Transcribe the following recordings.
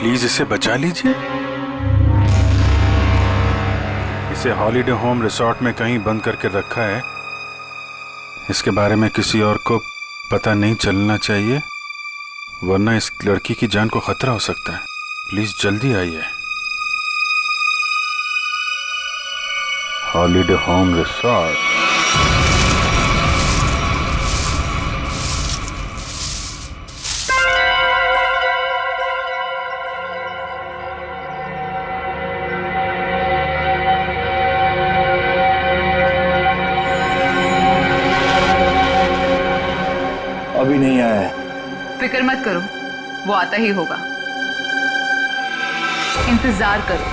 Please इसे बचा लीजिए। इसे हॉलीडे होम रिसोर्ट में कहीं बंद करके रखा है। इसके बारे में किसी और को पता नहीं चलना चाहिए, वरना इस लड़की की जान को खतरा हो सकता है। प्लीज जल्दी आइए। Holiday home resort. अभी नहीं आया है। फिक्र मत करो, वो आता ही होगा। इंतजार करो,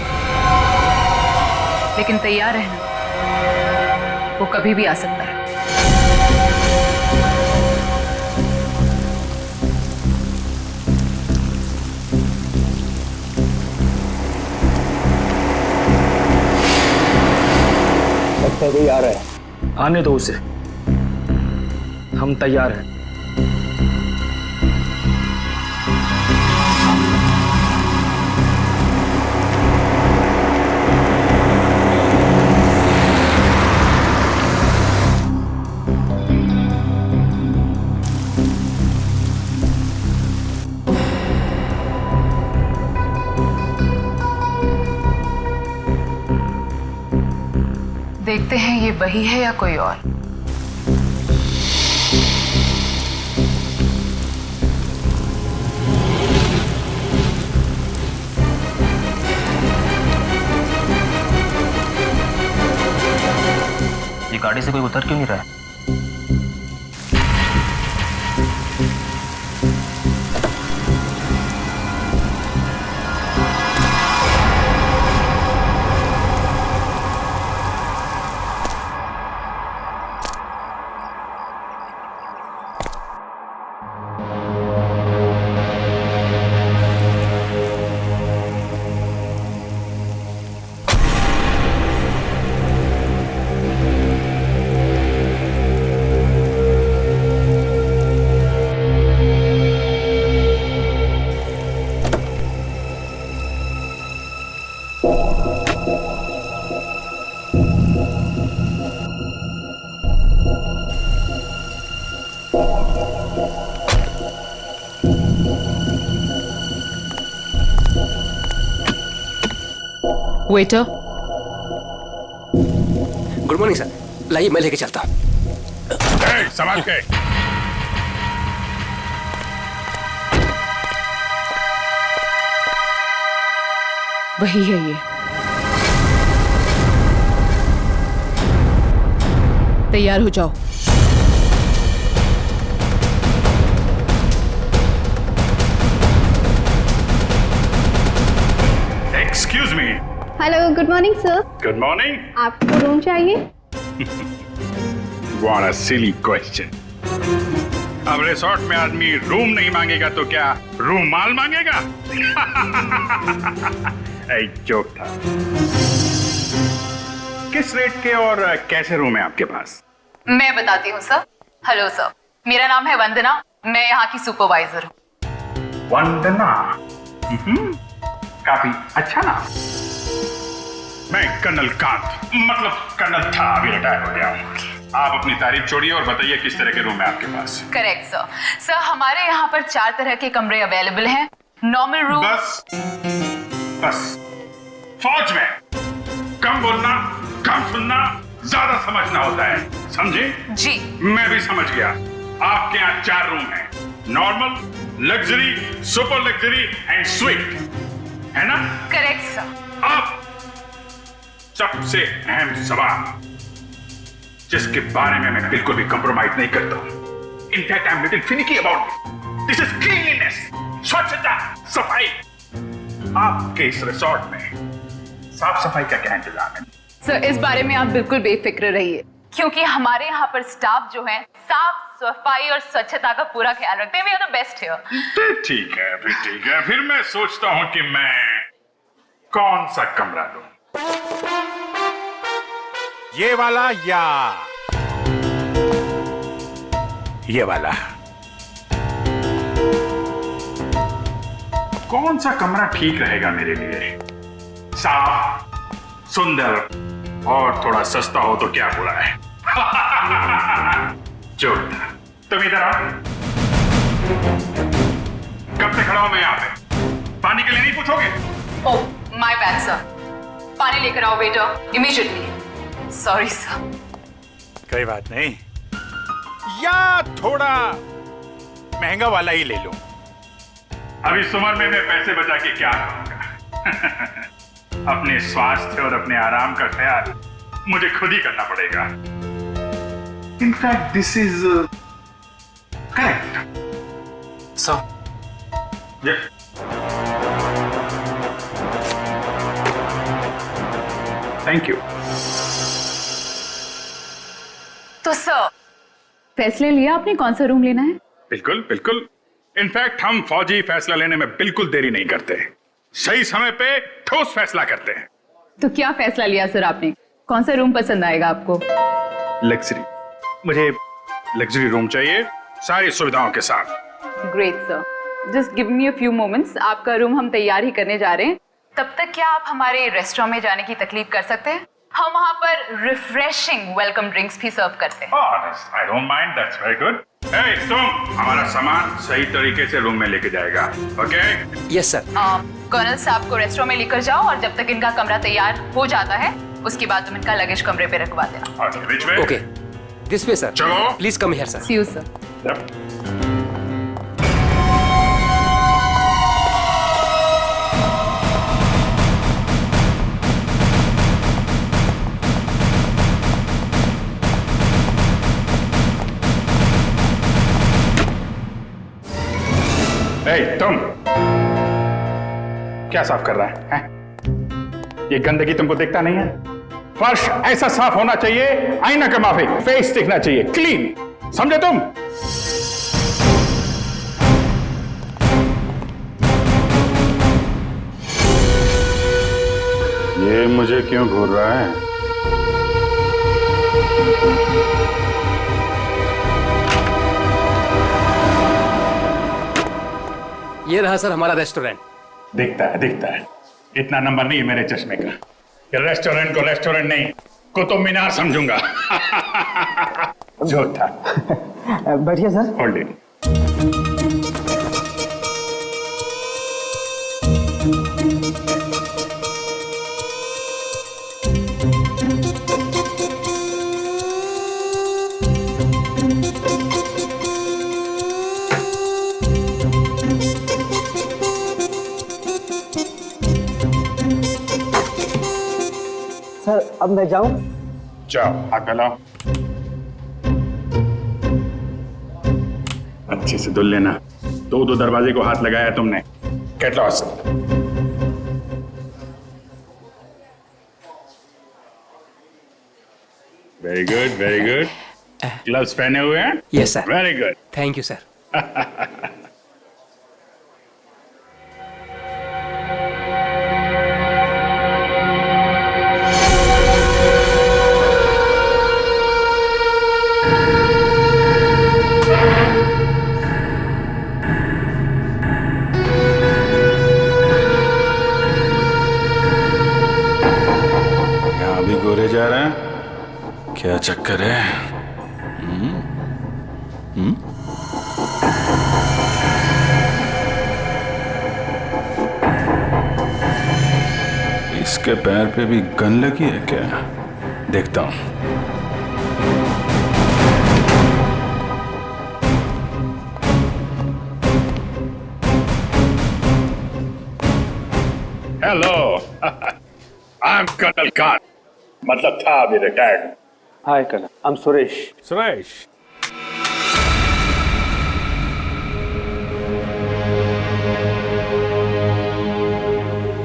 लेकिन तैयार रहना, वो कभी भी आ सकता है। लगता है कोई आ रहा है। आने दो उसे, हम तैयार हैं। देखते हैं ये वही है या कोई और। ये गाड़ी से कोई उतर क्यों नहीं रहा है? वेटर। गुड मॉर्निंग सर, लाइए मैं लेके चलता हूँ। संभाल के। वही है ये। तैयार हो जाओ। Excuse me. Hello, good morning sir. Good morning. आपको रूम चाहिए? What a silly question. अब रिसोर्ट में आदमी रूम नहीं मांगेगा तो क्या रूम माल मांगेगा? एक जोक था। किस रेट के और कैसे रूम है आपके पास? मैं बताती हूँ सर। हेलो सर, मेरा नाम है वंदना, मैं यहाँ की सुपरवाइजर हूँ। वंदना। काफी अच्छा नाम। मैं कर्नल कांत, मतलब कर्नल था, अभी रिटायर हो गया हूँ। आप अपनी तारीफ छोड़िए और बताइए किस तरह के रूम है आपके पास? Correct sir. सर हमारे यहाँ पर 4 तरह के कमरे अवेलेबल हैं। Normal room. बस फौज में कम बोलना, कम सुनना, ज्यादा समझना होता है, समझे? जी। मैं भी समझ गया। आपके यहाँ 4 रूम हैं, normal, luxury, super luxury and sweet, है ना? Correct sir. अब सबसे अहम सवाल, जिसके बारे में मैं बिल्कुल भी कंप्रोमाइज नहीं करता हूं। In fact I am little finicky about this is cleanliness, स्वच्छता, सफाई। आपके इस रिसोर्ट में साफ सफाई का क्या इंतजाम है? सर इस बारे में आप बिल्कुल बेफिक्र रहिए, क्योंकि हमारे यहाँ पर स्टाफ जो है साफ सफाई और स्वच्छता का पूरा ख्याल रखते हैं। We are the best here. ठीक है, फिर मैं सोचता हूँ कि मैं कौन सा कमरा लूं? ये वाला या ये वाला? कौन सा कमरा ठीक रहेगा मेरे लिए? साफ, सुंदर और थोड़ा सस्ता हो तो क्या बुरा है? जोरदार। तुम इधर आओ। कब से खड़ा हूं मैं यहाँ पे? पानी के लिए नहीं पूछोगे? ओह माय बैड सर, पानी लेकर आओ वेटर इमीडिएटली। Sorry sir. कोई बात नहीं, या थोड़ा महंगा वाला ही ले लो। अब इस उम्र में मैं पैसे बचा के क्या करूंगा? अपने स्वास्थ्य और अपने आराम का ख्याल मुझे खुद ही करना पड़ेगा। In fact this is correct. Sir thank you. तो सर फैसले लिया आपने कौन सा रूम लेना है? बिल्कुल बिल्कुल। इनफैक्ट हम फौजी फैसला लेने में बिल्कुल देरी नहीं करते, सही समय पे ठोस फैसला करते हैं। तो क्या फैसला लिया सर आपने? कौन सा रूम पसंद आएगा आपको? लग्जरी, मुझे लग्जरी रूम चाहिए, सारी सुविधाओं के साथ। Great sir, just give me a few moments. आपका रूम हम तैयार ही करने जा रहे हैं। तब तक क्या आप हमारे रेस्टोरेंट में जाने की तकलीफ कर सकते हैं? हम वहाँ पर रिफ्रेशिंग वेलकम ड्रिंक्स भी सर्व करते हैं। I don't mind, that's very good. तुम हमारा सामान सही तरीके से रूम में लेके जाएगा, ओके? Yes sir. कर्नल साहब को रेस्टोरेंट में लेकर जाओ और जब तक इनका कमरा तैयार हो जाता है उसके बाद तुम इनका लगेज कमरे पे रखवा देना। Which way? Okay, this way sir. चलो। Please come here sir. See you sir. तुम क्या साफ कर रहा है? ये गंदगी तुमको दिखता नहीं है? फर्श ऐसा साफ होना चाहिए, आईना का माफिक, फेस दिखना चाहिए क्लीन, समझे तुम? ये मुझे क्यों घूर रहा है? ये रहा सर हमारा रेस्टोरेंट। दिखता है। इतना नंबर नहीं है मेरे चश्मे का। ये रेस्टोरेंट को रेस्टोरेंट नहीं, कुतुब मीनार समझूंगा। झूठा। बैठिए सर। Hold it. सर अब मैं जाऊं? जाओ, हाथ मिलाओ। अच्छे से धुल लेना। दो दरवाजे को हाथ लगाया तुमने। Get lost. Very good. Gloves पहने हुए हैं? Yes sir. Very good. Thank you sir. गोरे जा रहे हैं, क्या चक्कर है? इसके पैर पे भी गन लगी है क्या? देखता हूं। Hello, I am colonel Khan, मतलब था अभी retired. Hi colonel, I am Suresh. Suresh,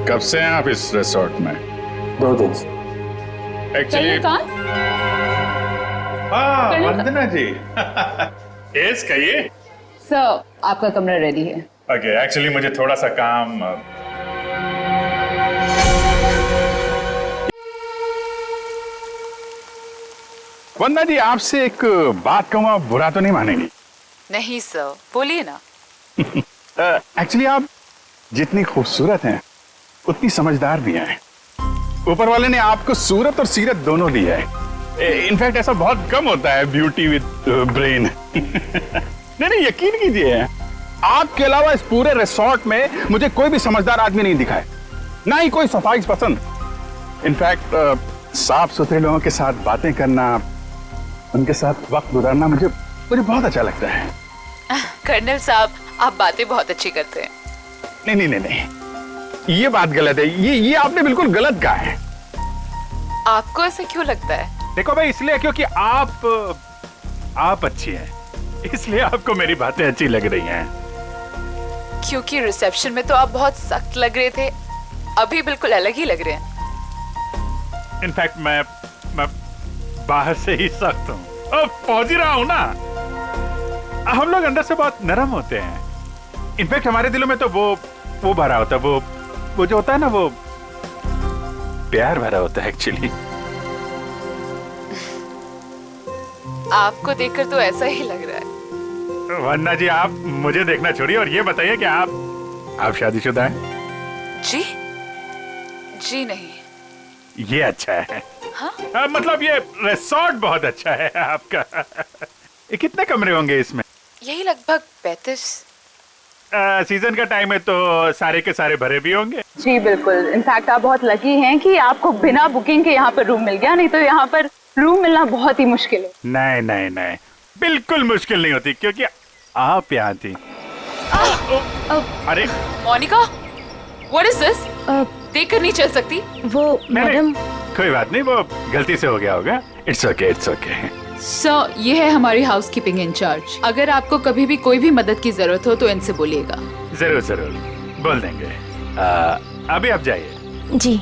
कब से हैं आप इस रिसोर्ट में? 2 दिन से। एक्चुअली वंदना जी। यस, कहिए। सर आपका कमरा रेडी है। ओके, एक्चुअली मुझे थोड़ा सा काम। वंदना जी, आपसे एक बात कहूँ, आप बुरा तो नहीं मानेंगी? नहीं सर, बोलिए ना। एक्चुअली आप जितनी खूबसूरत हैं उतनी समझदार भी हैं। ऊपर वाले ने आपको सूरत और सीरत दोनों दी है। इनफैक्ट ऐसा बहुत कम होता है ब्यूटी विद ब्रेन। नहीं, यकीन कीजिए, आपके अलावा इस पूरे रिसोर्ट में मुझे कोई भी समझदार आदमी नहीं दिखा है, ना ही कोई सफाई पसंद। इनफैक्ट साफ सुथरे लोगों के साथ बातें करना, उनके साथ वक्त गुजारना मुझे बहुत अच्छा लगता है। कर्नल साहब, आप बातें बहुत अच्छी करते हैं। नहीं, ये बात गलत है। ये आपने बिल्कुल गलत कहा है। आपको ऐसा क्यों लगता है? देखो भाई, इसलिए क्योंकि आप अच्छी हैं, इसलिए आपको मेरी बातें अच्छी लग रही हैं। क्योंकि रिसेप्शन में तो आप बहुत सख्त लग रहे थे, अभी बिल्कुल अलग ही लग रहे हैं। इनफैक्ट मैं बाहर से ही सख्त हूँ और पहुंच ही रहा हूँ ना। हम लोग अंदर से बहुत नरम होते हैं। इनफैक्ट हमारे दिलों में तो वो भरा होता है, वो जो होता है ना, वो प्यार भरा होता है एक्चुअली। आपको देखकर तो ऐसा ही लग रहा है। वन्ना जी, आप मुझे देखना छोड़िए और ये बताइए कि आप शादीशुदा हैं? जी नहीं। ये अच्छा है। हाँ? मतलब ये रिसोर्ट बहुत अच्छा है आपका। कितने कमरे होंगे इसमें? यही लगभग 35। सीजन का टाइम है तो सारे के सारे भरे भी होंगे। जी बिल्कुल। इनफैक्ट आप बहुत लकी हैं कि आपको बिना बुकिंग के यहाँ पर रूम मिल गया, नहीं तो यहाँ पर रूम मिलना बहुत ही मुश्किल है। नहीं, बिल्कुल मुश्किल नहीं होती, क्योंकि आप यहाँ थी। अरे मोनिका, व्हाट इज दिस? देखकर नहीं चल सकती। वो मैडम। कोई बात नहीं, वो गलती से हो गया होगा। It's okay. सर, ये है हमारी हाउसकीपिंग इंचार्ज। अगर आपको कभी भी कोई भी मदद की जरूरत हो तो इनसे बोलिएगा। जरूर बोल देंगे। अभी आप जाइए। जी।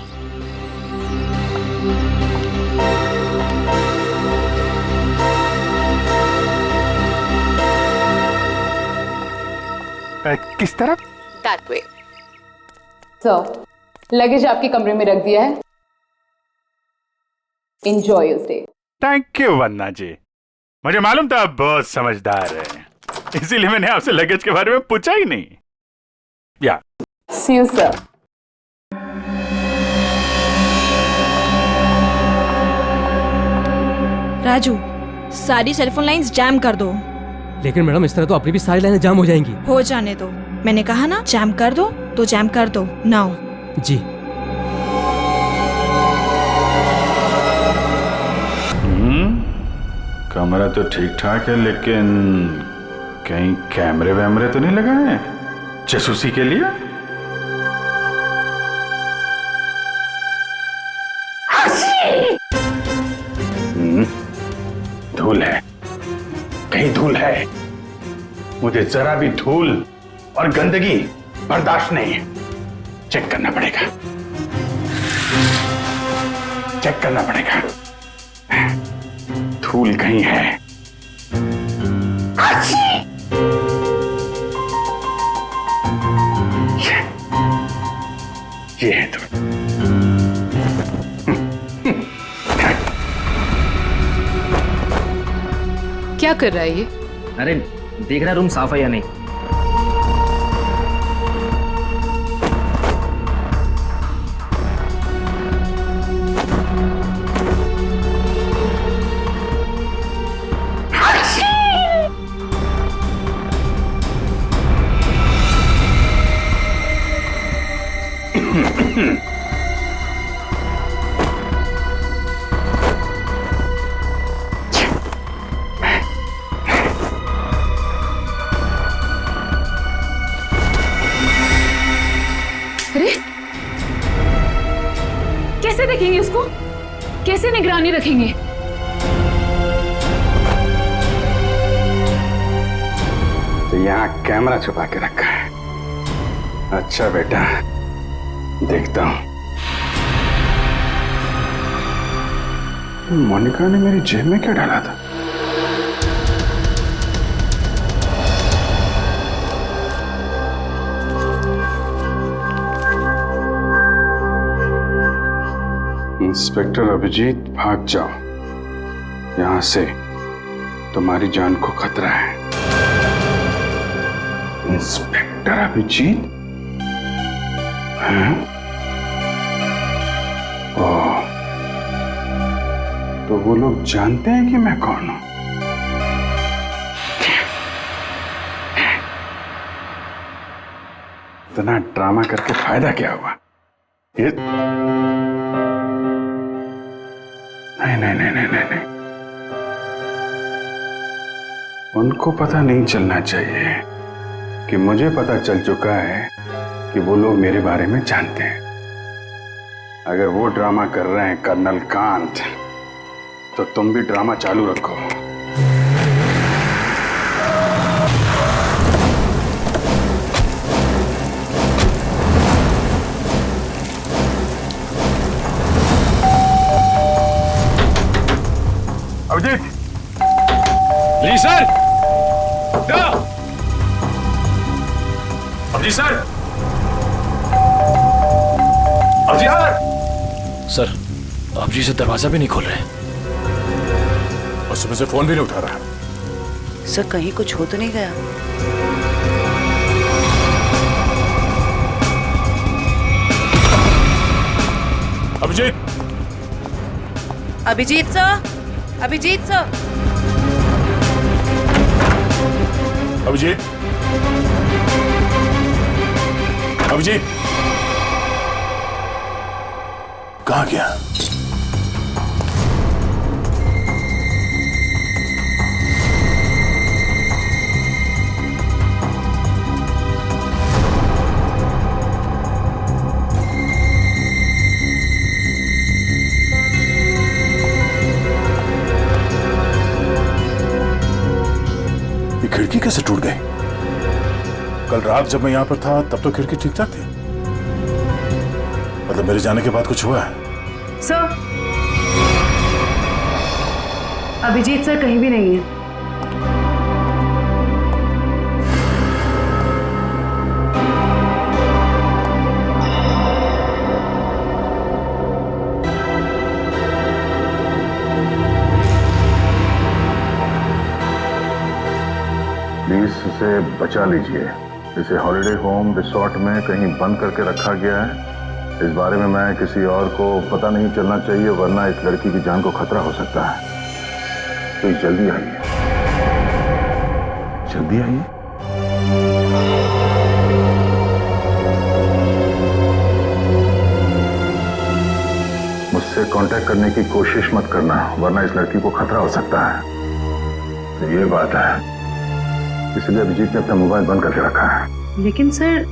किस तरफ? That way. सर, लगेज आपके कमरे में रख दिया है। Enjoy your stay. Thank you Vanna ji. मुझे मालूम था आप बहुत समझदार हैं, इसीलिए मैंने आपसे लगेज के बारे में पूछा ही नहीं। या See you, sir. राजू, सारी सेलफोन लाइंस जैम कर दो। लेकिन मैडम, इस तरह तो अपनी भी सारी लाइनें जाम हो जाएंगी। हो जाने दो, मैंने कहा ना जैम कर दो तो जैम कर दो। नाउ। जी। कमरा तो ठीक ठाक है, लेकिन कहीं कैमरे वैमरे तो नहीं लगाए हैं जासूसी के लिए? धूल है, कहीं धूल है। मुझे जरा भी धूल और गंदगी बर्दाश्त नहीं है। चेक करना पड़ेगा। धूल कहीं है। ये है धूल। क्या कर रहा है ये? अरे देख रहा रूम साफ है या नहीं। अरे, कैसे देखेंगे उसको? कैसे निगरानी रखेंगे? तो यहाँ कैमरा छुपा के रखा है। अच्छा बेटा, देखता हूं। मोनिका ने मेरी जेब में क्या डाला था? इंस्पेक्टर अभिजीत, भाग जाओ यहां से, तुम्हारी जान को खतरा है। इंस्पेक्टर अभिजीत? हैं? ओह, तो वो लोग जानते हैं कि मैं कौन हूं? इतना ड्रामा करके फायदा क्या हुआ? ये नहीं नहीं नहीं नहीं नहीं नहीं, उनको पता नहीं चलना चाहिए कि मुझे पता चल चुका है कि वो लोग मेरे बारे में जानते हैं। अगर वो ड्रामा कर रहे हैं कर्नल कांत, तो तुम भी ड्रामा चालू रखो। अभिजीत! जी sir. Abhijit sir. Abhijit sir. Sir आप जी से दरवाजा भी नहीं खोल रहे। और सुबह से फोन भी नहीं उठा रहा। सर कहीं कुछ हो तो नहीं गया? अभिजीत! Abhijeet sir, Abhijit sir. अभिजीत! अभिजीत! कहाँ गया? खिड़की कैसे टूट गई? कल रात जब मैं यहां पर था तब तो खिड़की ठीक ठाक थी। मतलब मेरे जाने के बाद कुछ हुआ है? सर, अभिजीत सर कहीं भी नहीं है। प्लीज उसे बचा लीजिए। इसे हॉलिडे होम रिसोर्ट में कहीं बंद करके रखा गया है। इस बारे में मैं किसी और को पता नहीं चलना चाहिए, वरना इस लड़की की जान को खतरा हो सकता है। तो जल्दी आइए, जल्दी आइए। मुझसे कांटेक्ट करने की कोशिश मत करना, वरना इस लड़की को खतरा हो सकता है। तो ये बात है, इसलिए अभिजीत ने अपना मोबाइल बंद करके रखा है। लेकिन सर,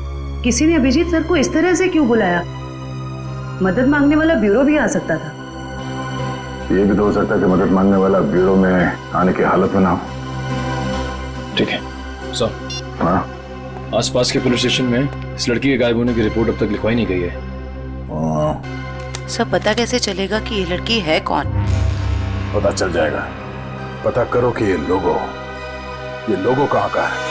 किसी ने अभिजीत सर को इस तरह से क्यों बुलाया? मदद मांगने वाला ब्यूरो भी आ सकता था। ये भी तो हो सकता है कि मदद मांगने वाला ब्यूरो में आने की हालत में ना हो। ठीक है सर। हाँ, आसपास के पुलिस स्टेशन में इस लड़की के गायब होने की रिपोर्ट अब तक लिखवाई नहीं गई है। सर पता कैसे चलेगा कि ये लड़की है कौन? पता चल जाएगा। पता करो कि ये लोगो कहाँ का है।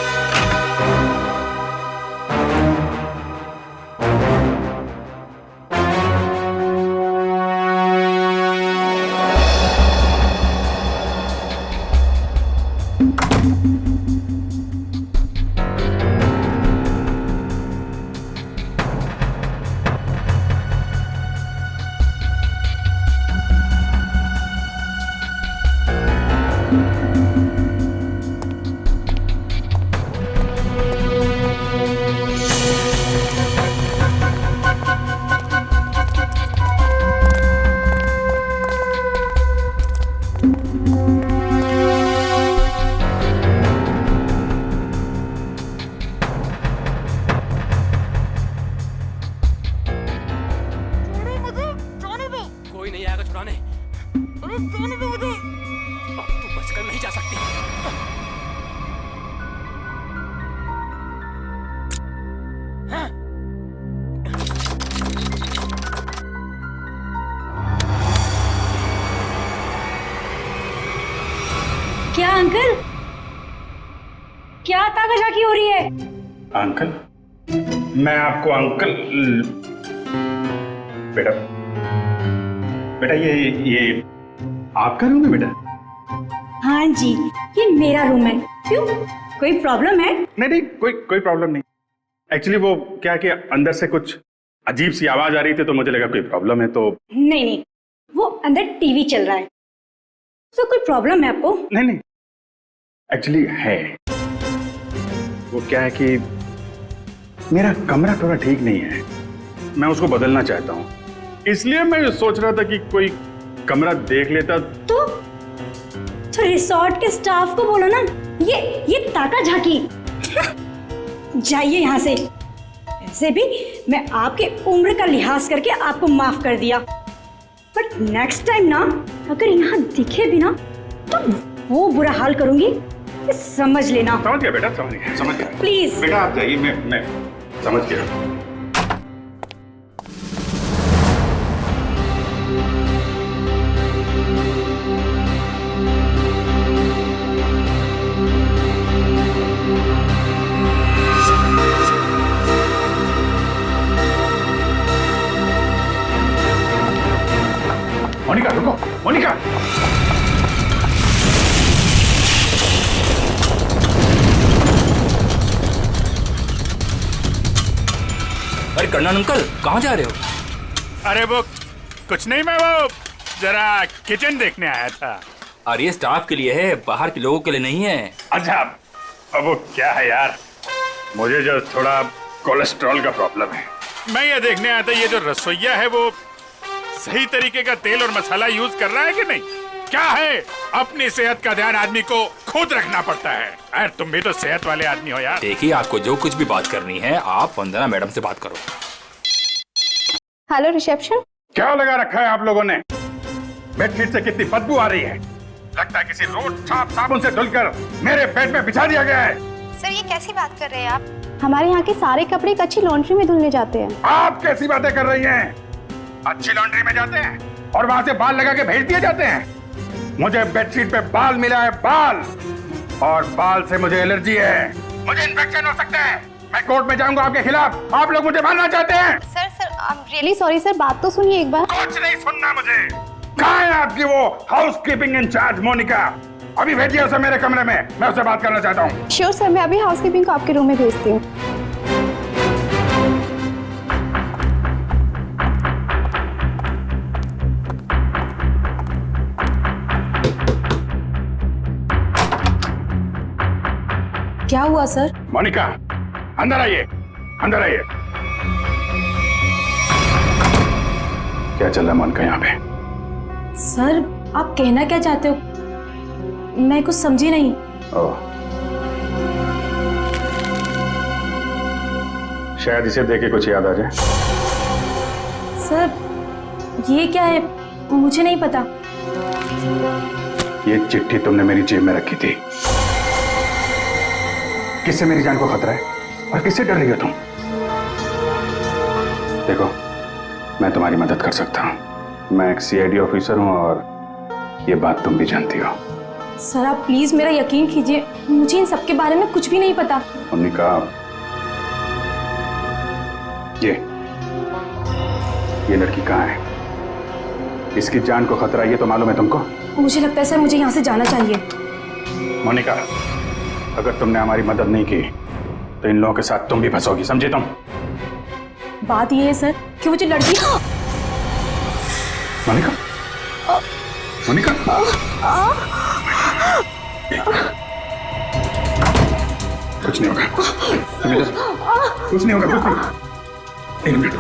क्या अंकल, क्या ताकाशाकी हो रही है? अंकल? मैं आपको अंकल बेटा बेटा ये आपका रूम है बेटा? हाँ जी, ये मेरा रूम है। क्यों, कोई प्रॉब्लम है? नहीं कोई प्रॉब्लम नहीं। एक्चुअली वो क्या कि अंदर से कुछ अजीब सी आवाज आ रही थी तो मुझे लगा कोई प्रॉब्लम है तो। नहीं नहीं, वो अंदर टीवी चल रहा है, तो कोई प्रॉब्लम है आपको? नहीं नहीं, एक्चुअली है। वो क्या है कि मेरा कमरा थोड़ा ठीक नहीं है, मैं उसको बदलना चाहता हूँ, इसलिए मैं सोच रहा था कि कोई कमरा देख लेता। तो रिसोर्ट के स्टाफ को बोलो ना, ये ताका झाकी जाइए यहाँ से। ऐसे भी मैं आपकी उम्र का लिहाज करके आपको माफ कर दिया, बट नेक्स्ट टाइम ना अगर यहाँ दिखे भी ना तो वो बुरा हाल करूंगी, ये समझ लेना। समझ गया बेटा, समझ गया। प्लीज बेटा आप जाइए, मैं समझ गया। मोनिका रुको, मोनिका। अरे कर्नल अंकल, कहाँ जा रहे हो? अरे वो कुछ नहीं, मैं वो जरा किचन देखने आया था। अरे ये स्टाफ के लिए है, बाहर के लोगों के लिए नहीं है। अच्छा, अब वो क्या है यार, मुझे जो थोड़ा कोलेस्ट्रॉल का प्रॉब्लम है। मैं ये देखने आया था ये जो रसोइया है वो सही तरीके का तेल और मसाला यूज कर रहा है कि नहीं। क्या है, अपनी सेहत का ध्यान आदमी को खुद रखना पड़ता है। अरे तुम भी तो सेहत वाले आदमी हो यार। देखिए, आपको जो कुछ भी बात करनी है आप वंदना मैडम से बात करो। Hello reception. क्या लगा रखा है आप लोगों ने? बेडशीट से कितनी बदबू आ रही है, लगता है किसी रोज साबुन से धुलकर मेरे बेड में बिछा दिया गया है। सर ये कैसी बात कर रहे हैं आप? हमारे यहाँ के सारे कपड़े एक अच्छी लॉन्ड्री में धुलने जाते हैं। आप कैसी बातें कर रही हैं? अच्छी लॉन्ड्री में जाते हैं और वहां से बाल लगा के भेज दिए जाते हैं। मुझे बेडशीट पे बाल मिला है, बाल, और बाल से मुझे एलर्जी है, मुझे इन्फेक्शन हो सकता है। मैं कोर्ट में जाऊंगा आपके खिलाफ। आप लोग मुझे मारना चाहते हैं? Sir I am really sorry sir, बात तो सुनिए एक बार। कुछ नहीं सुनना मुझे। कहाँ है आपकी वो हाउसकीपिंग इंचार्ज मोनिका? अभी भेजिए उसे मेरे कमरे में, मैं उससे बात करना चाहता हूँ। श्योर सर, मैं अभी हाउसकीपिंग को आपके रूम में भेजती हूँ। क्या हुआ सर? मोनिका अंदर आइए, अंदर आइए। क्या चल रहा है मोनिका यहाँ पे? सर आप कहना क्या चाहते हो? मैं कुछ समझी नहीं। ओह, शायद इसे देख के कुछ याद आ जाए। सर ये क्या है, मुझे नहीं पता। ये चिट्ठी तुमने मेरी जेब में रखी थी। किससे मेरी जान को खतरा है और किससे डर रही हो तुम? देखो, मैं तुम्हारी मदद कर सकता हूं। मैं एक सीआईडी ऑफिसर हूं और ये बात तुम भी जानती हो। सर आप प्लीज मेरा यकीन कीजिए, मुझे इन सब के बारे में कुछ भी नहीं पता। मोनिका, ये लड़की कहाँ है? इसकी जान को खतरा ये तो मालूम है तुमको? मुझे लगता है सर मुझे यहाँ से जाना चाहिए। मोनिका, अगर तुमने हमारी मदद नहीं की तो इन लोगों के साथ तुम भी फंसोगी, समझे तुम? बात ये है सर कि वो जो लड़की। मोनिका, मोनिका, कुछ नहीं होगा, कुछ नहीं होगा, कुछ नहीं। एक मिनट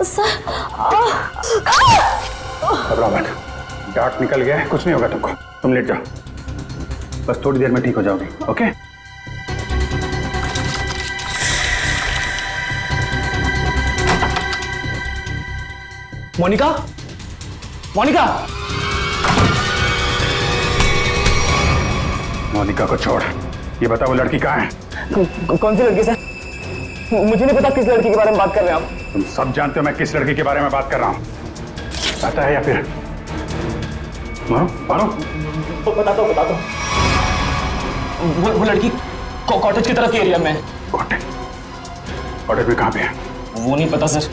सर, घबराओ मत, डार्ट निकल गया है, कुछ नहीं होगा तुमको। तुम लेट जाओ, बस थोड़ी देर में ठीक हो जाओगी। ओके? मोनिका, मोनिका, मोनिका को छोड़, ये बता वो लड़की कहाँ है? कौन सी लड़की सर? मुझे नहीं पता किस लड़की के बारे में बात कर रहे हैं आप। तुम सब जानते हो मैं किस लड़की के बारे में बात कर रहा हूँ। पता है या फिर मारो? बता दो। वो लड़की कॉटेज की तरफ के एरिया में। कॉटेज में कहाँ पे है? वो नहीं पता सर,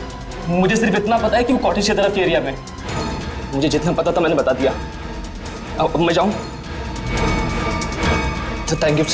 मुझे सिर्फ इतना पता है कि वो कॉटेज की तरफ के एरिया में। मुझे जितना पता था मैंने बता दिया। अब मैं जाऊं? Thank you.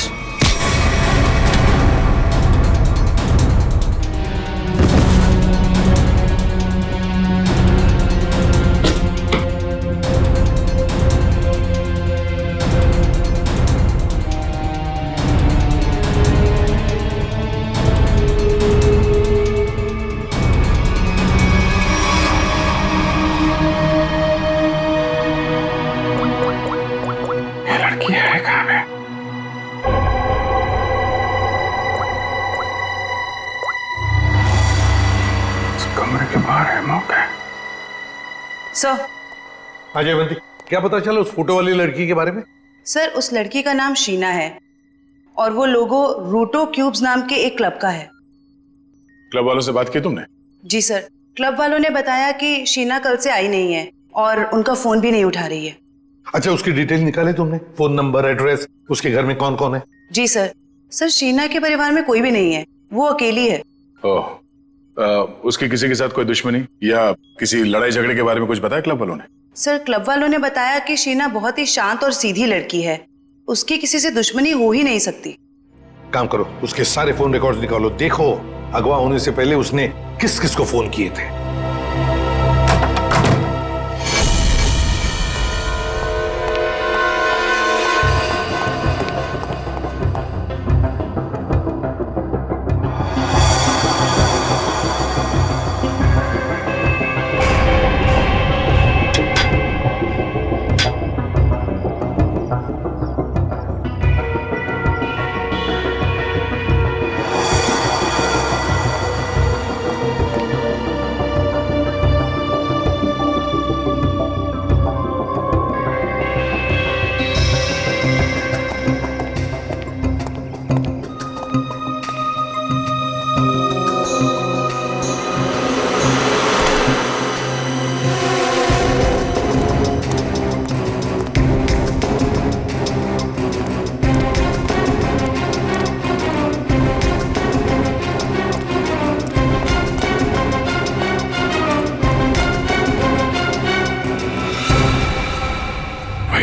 सर। हाँ जयवंती, क्या पता चला उस फोटो वाली लड़की के बारे में? सर, उस लड़की का नाम शीना है और वो लोगो रूटो क्यूब्स नाम के एक क्लब का है। क्लब वालों से बात की तुमने? जी सर, क्लब वालों ने बताया कि शीना कल से आई नहीं है और उनका फोन भी नहीं उठा रही है। अच्छा, उसकी डिटेल निकाले तुमने? फोन नंबर, एड्रेस, उसके घर में कौन कौन है? जी सर। सर, शीना के परिवार में कोई भी नहीं है, वो अकेली है। ओह, उसकी किसी के साथ कोई दुश्मनी या किसी लड़ाई झगड़े के बारे में कुछ बताया क्लब वालों ने? सर, क्लब वालों ने बताया कि शीना बहुत ही शांत और सीधी लड़की है, उसकी किसी से दुश्मनी हो ही नहीं सकती। काम करो, उसके सारे फोन रिकॉर्ड्स निकालो, देखो अगवा होने से पहले उसने किस किस को फोन किए थे।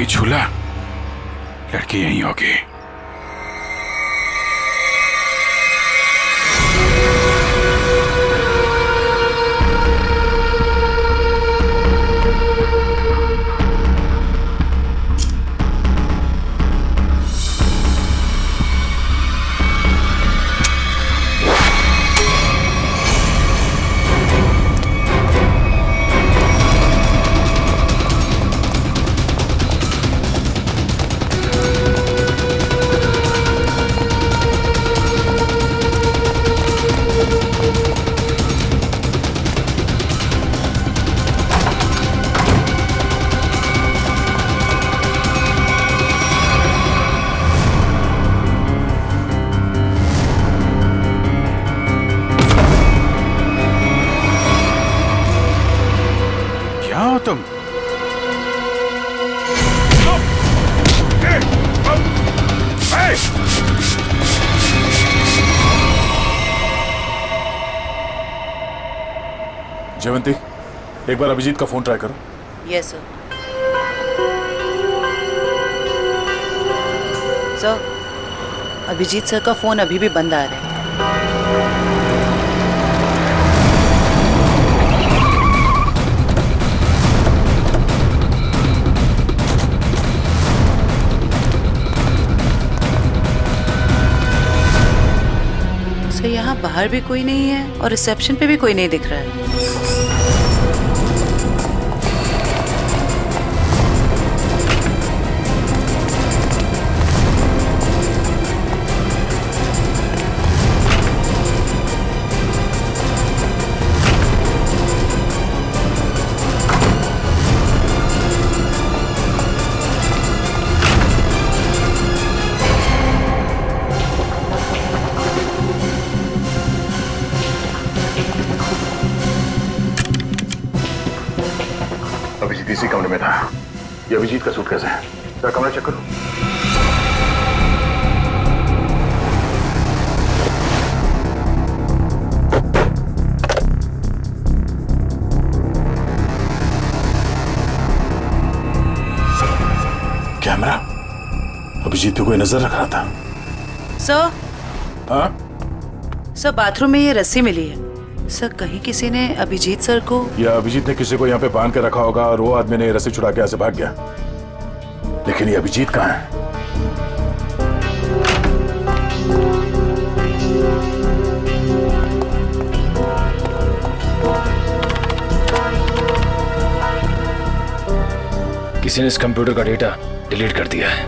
झूला, लड़की यहीं होगी। तुम जयवंती, एक बार अभिजीत का फोन ट्राई करो। Yes sir. Sir, Abhijit sir का फोन अभी भी बंद आ रहा है। सर, यहाँ बाहर भी कोई नहीं है और रिसेप्शन पे भी कोई नहीं दिख रहा है। अभिजीत इसी कमरे में था। ये अभिजीत का सूटकेस है। जरा कमरा चेक करो। कैमरा, अभिजीत पे कोई नजर रख रहा था। सर। हाँ? सर, बाथरूम में ये रस्सी मिली है। सर, कहीं किसी ने अभिजीत सर को, या अभिजीत ने किसी को यहाँ पे बांध के रखा होगा और वो आदमी ने रस्सी छुड़ा के ऐसे भाग गया। लेकिन ये अभिजीत कहाँ है? किसी ने इस कंप्यूटर का डेटा डिलीट कर दिया है।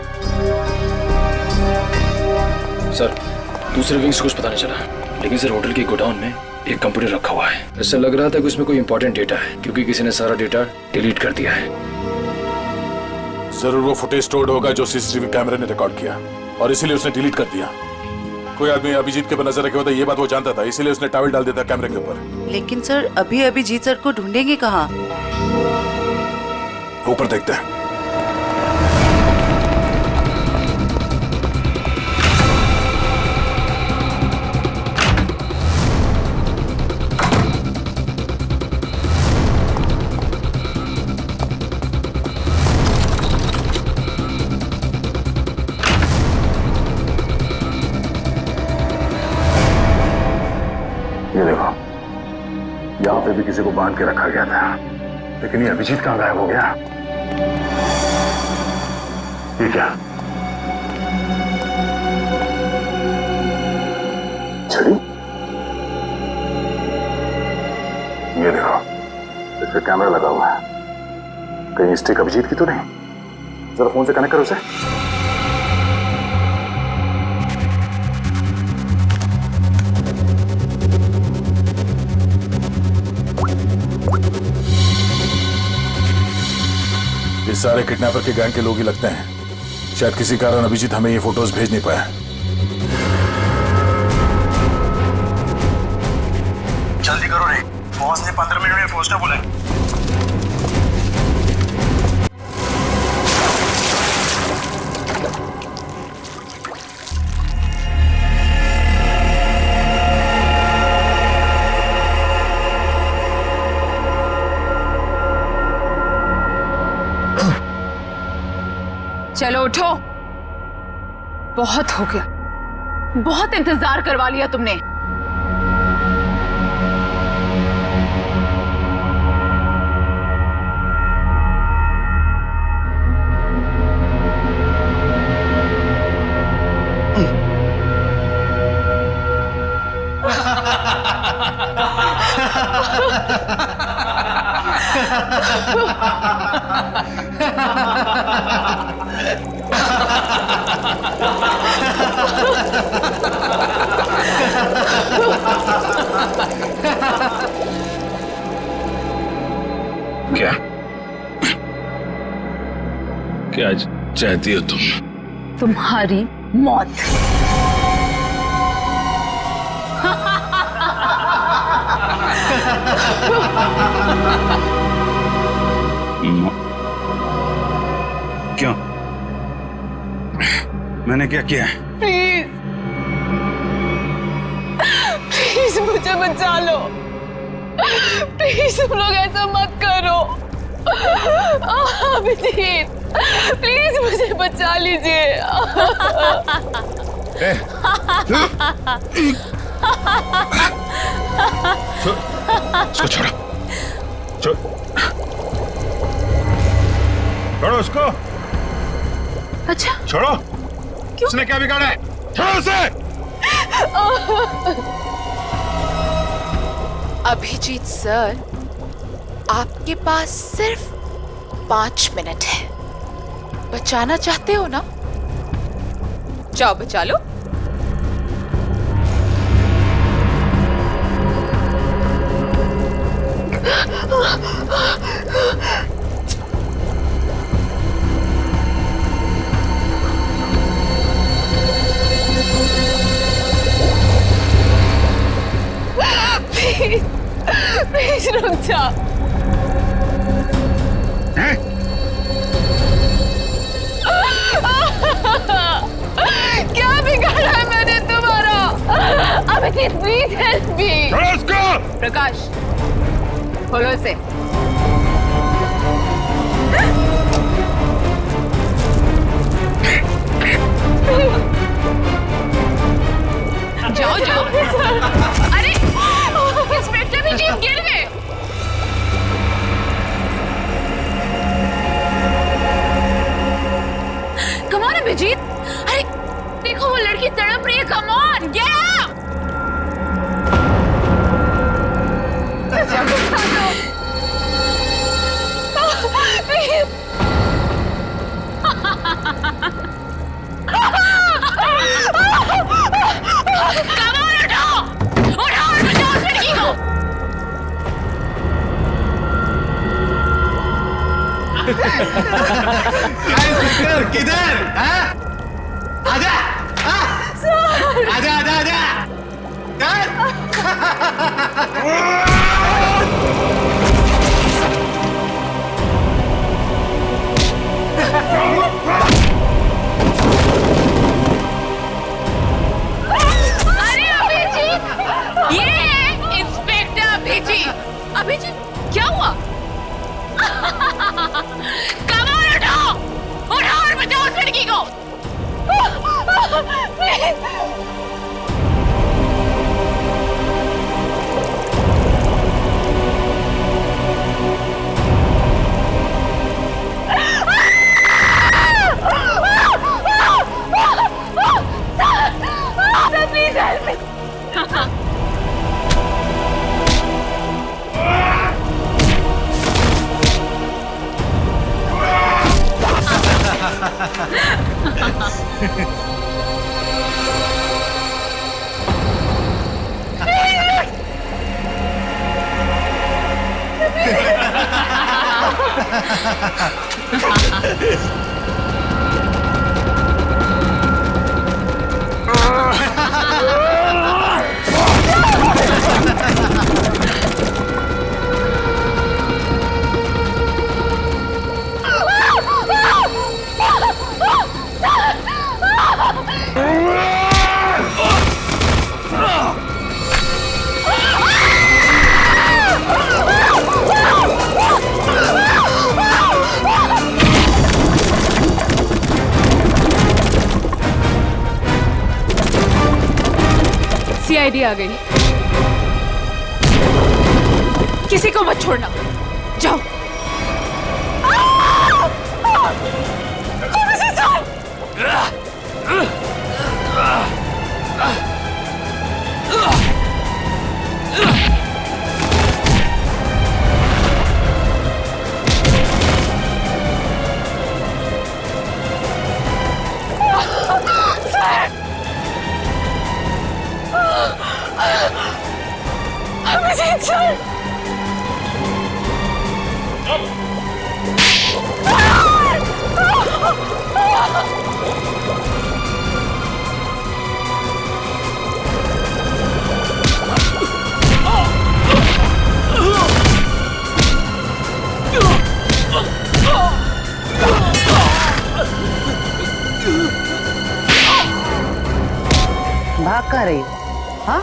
सर, दूसरे विंग्स कुछ पता नहीं चला, लेकिन सर होटल के गोडाउन में एक कंप्यूटर रखा हुआ है। ऐसा लग रहा था कि उसमें कोई इंपॉर्टेंट डेटा है, क्योंकि किसी ने सारा डेटा डिलीट कर दिया है। जरूर वो फुटेज स्टोर्ड होगा जो सीसीटीवी कैमरे ने रिकॉर्ड किया, और इसीलिए उसने डिलीट कर दिया। कोई आदमी अभिजीत के ऊपर नजर रखे होता, ये बात वो जानता था, इसीलिए उसने टॉवल डाल दिया था कैमरे के ऊपर। लेकिन सर अभी अभिजीत सर को ढूंढेंगे कहाँ? ऊपर देखते हैं। ये देखो, यहाँ पे भी किसी को बांध के रखा गया था, लेकिन ये अभिजीत कहाँ गायब हो गया? ये क्या? छड़ी? ये देखो, इस पे कैमरा लगा हुआ है। कहीं स्टिक अभिजीत की तो नहीं? जरा फोन से कनेक्ट करो उसे। ये सारे किडनैपर के गैंग के लोग ही लगते हैं। शायद किसी कारण अभिजीत हमें ये फोटोज भेज नहीं पाया। जल्दी करो रे, बॉस ने 15 मिनट में पहुंचना बोला है। चलो उठो, बहुत हो गया, बहुत इंतजार करवा लिया तुमने। क्या क्या चाहती हो तुम? तुम्हारी मौत। क्यों? मैंने क्या किया? प्लीज प्लीज मुझे बचा लो, प्लीज तुम लोग ऐसा मत करो। अभिजीत प्लीज मुझे बचा लीजिए। इसको छोड़ो, छोड़ो उसको। अच्छा छोड़ो। क्यों? उसने क्या बिगाड़ा है? छोड़ो उसे। अभिजीत सर, आपके पास सिर्फ 5 मिनट है। बचाना चाहते हो ना? जाओ बचा लो। प्लीज प्लीज रुक जा। क्या बिगाड़ा है मैंने तुम्हारा? Abhijeet please help me. Prakash खोलो इसे। जाओ जाओ। अरे इंस्पेक्टर अभिजीत गिर गए। कम ऑन अभिजीत, अरे देखो वो लड़की तड़प रही है। Come on get out. किधर? आजा, आजा, आजा, आजा। अरे अभिजीत, ये है इंस्पेक्टर अभिजीत। अभिजीत, क्या हुआ? कमाल उठाओ, उठाओ और बचाओ उस लड़की को। Please help me. सीआईडी आ गई। किसी को मत छोड़ना, जाओ। अभिजीत सर, भाग कहाँ रही हो? हाँ?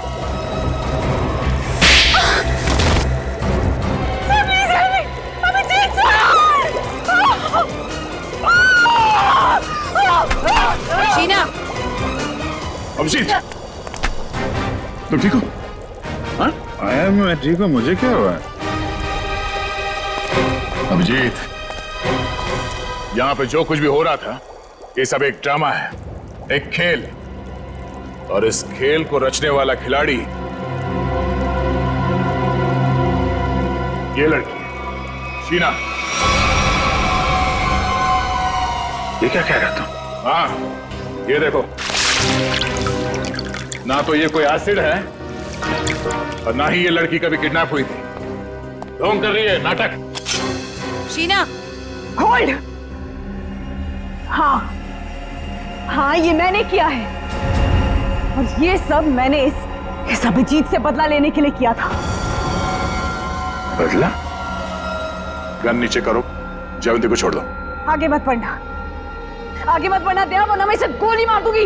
शीना, अभिजीत, तुम ठीक हो? हाँ? मैं ठीक हूँ। मुझे क्या हुआ? अभिजीत, यहाँ पे जो कुछ भी हो रहा था, ये सब एक ड्रामा है, एक खेल। और इस खेल को रचने वाला खिलाड़ी ये लड़की शीना। ये क्या कह रहा था? हाँ, ये देखो, ना तो ये कोई एसिड है और ना ही ये लड़की कभी किडनैप हुई थी। ढोंग कर रही है, नाटक। शीना, होल्ड। हाँ हाँ, ये मैंने किया है और ये सब मैंने इस अभिजीत से बदला लेने के लिए किया था। बदला? गन नीचे करो, जयवंती को छोड़ दो। आगे मत बढ़ना, आगे मत बढ़ना दया, वरना मैं इसे गोली मार दूंगी।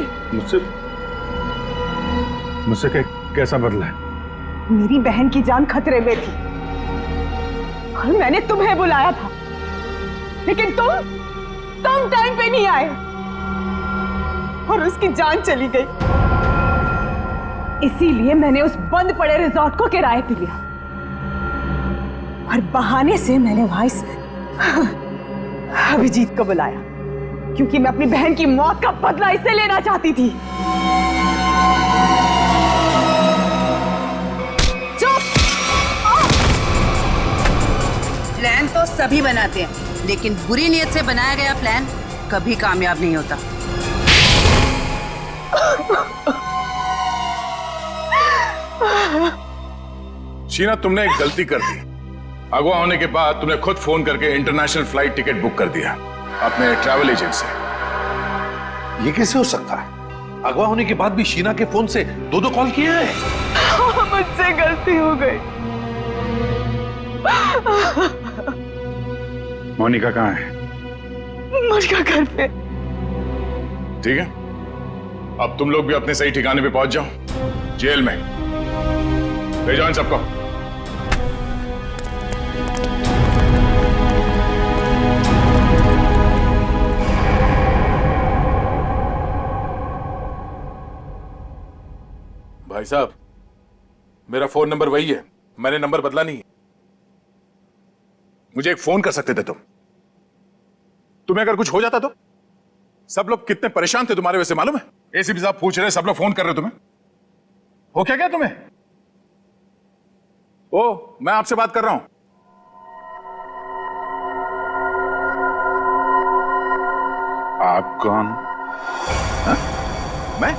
मुझसे कैसा बदला है? मेरी बहन की जान खतरे में थी और मैंने तुम्हें बुलाया था, लेकिन तुम टाइम पे नहीं आए और उसकी जान चली गई। इसीलिए मैंने उस बंद पड़े रिजॉर्ट को किराए पे लिया और बहाने से मैंने वहां इस अभिजीत को बुलाया, क्योंकि मैं अपनी बहन की मौत का बदला इससे लेना चाहती थी। प्लान तो सभी बनाते हैं, लेकिन बुरी नीयत से बनाया गया प्लान कभी कामयाब नहीं होता। शीना, तुमने एक गलती कर दी। अगवा होने के बाद तुमने खुद फोन करके इंटरनेशनल फ्लाइट टिकट बुक कर दिया अपने ट्रैवल एजेंट से। ये कैसे हो सकता है? अगवा होने के बाद भी शीना के फोन से दो कॉल किए हैं। मुझसे गलती हो गई। मोनिका कहाँ है? मोनिका घर पे। ठीक है, अब तुम लोग भी अपने सही ठिकाने पे पहुंच जाओ, जेल में ले जाओ इन सबको। भाई साहब, मेरा फोन नंबर वही है, मैंने नंबर बदला नहीं है। मुझे एक फोन कर सकते थे तुम। तुम्हें अगर कुछ हो जाता तो? सब लोग कितने परेशान थे तुम्हारे वजह से, मालूम है? एसीपी साहब पूछ रहे, सब लोग फोन कर रहे तुम्हें। हो क्या तुम्हें? ओ, मैं आपसे बात कर रहा हूं। आप कौन? हा? मैं?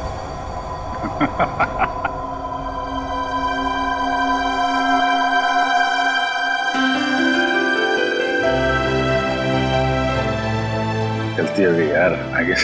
गलती हो गई यार, आगे से